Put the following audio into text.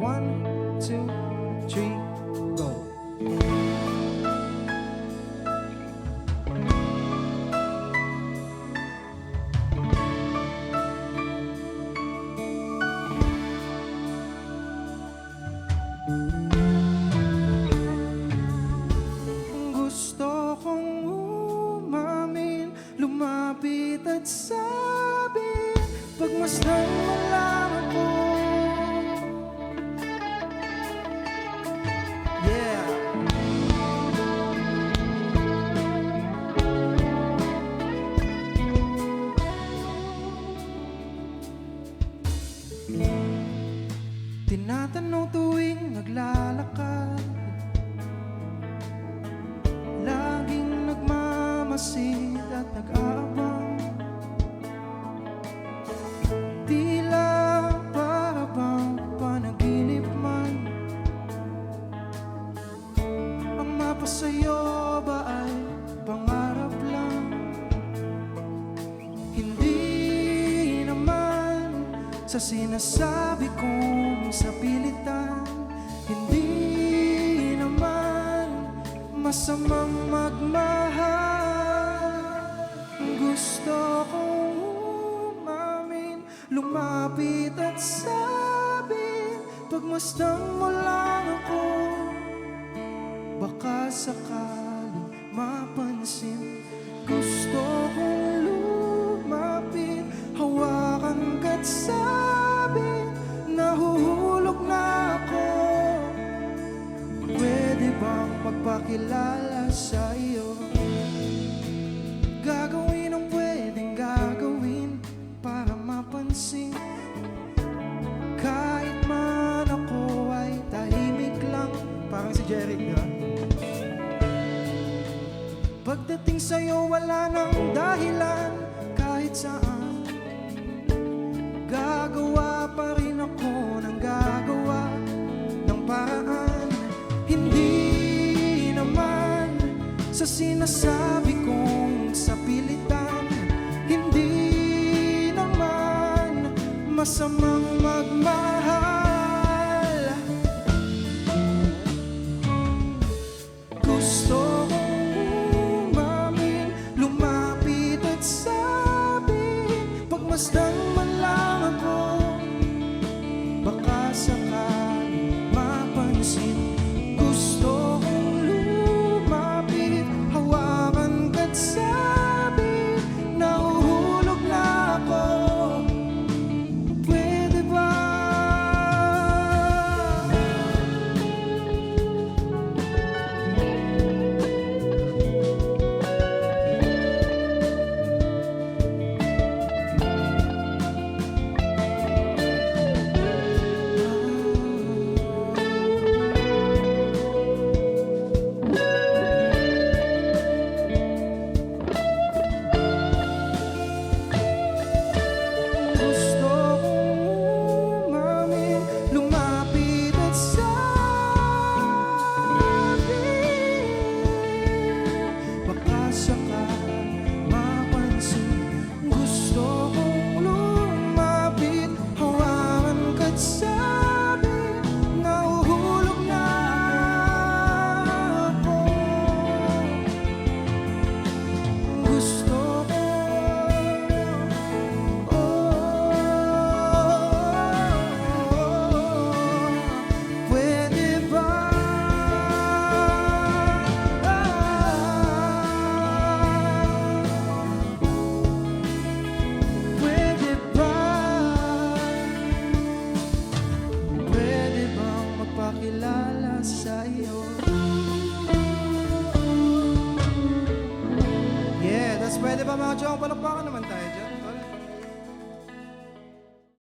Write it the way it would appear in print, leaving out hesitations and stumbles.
1, 2, 3, go. Gusto kong umamin, lumapit at sabi, pagmasdan mo lang ako. Yeah. Tinatanong tuwing naglalakad, laging nagmamasid at nag-aabang, tila para bang panaginip man. Ang mapasa'yo ba ay pangarap lang? Hindi naman sa sinasabi kong sapilitan, hindi naman masamang magmahal. Gusto kong umamin, lumapit at sabi, pagmasdan mo lang ako. Baka sakaling mapansin, gusto kong lumapit, hawakan ka't sabi, nahuhulog na ako. Pwede bang magpakilala sa iyo? Gagawin ang pwedeng gagawin para mapansin, kahit man ako ay tahimik lang. Parang si Jeric, di ba? Pagdating sa'yo wala nang dahilan, kahit saan gagawa pa rin ako ng gagawa ng paraan. Hindi naman sa sinasabi kong sapilitan, hindi naman masamang magmahal. Gusto kong umamin, lumapit at sabi, pagmasdan man lang ako. Baka sakaling mapansin, gusto kong lumapit, hawakan ka't sabi, nahuhulog na ako. Pwede ba? Gusto kong umamin, lumapit at sabi, baka sakaling mapansin, gusto kong lumapit, hawakan ka't sabi, nahuhulog na ako. Gusto ko, pwede ba? Pwede ba? Pwede bang magpakilala sa iyo? Yeah, that's pwede ba mga chong? Palakpakan naman.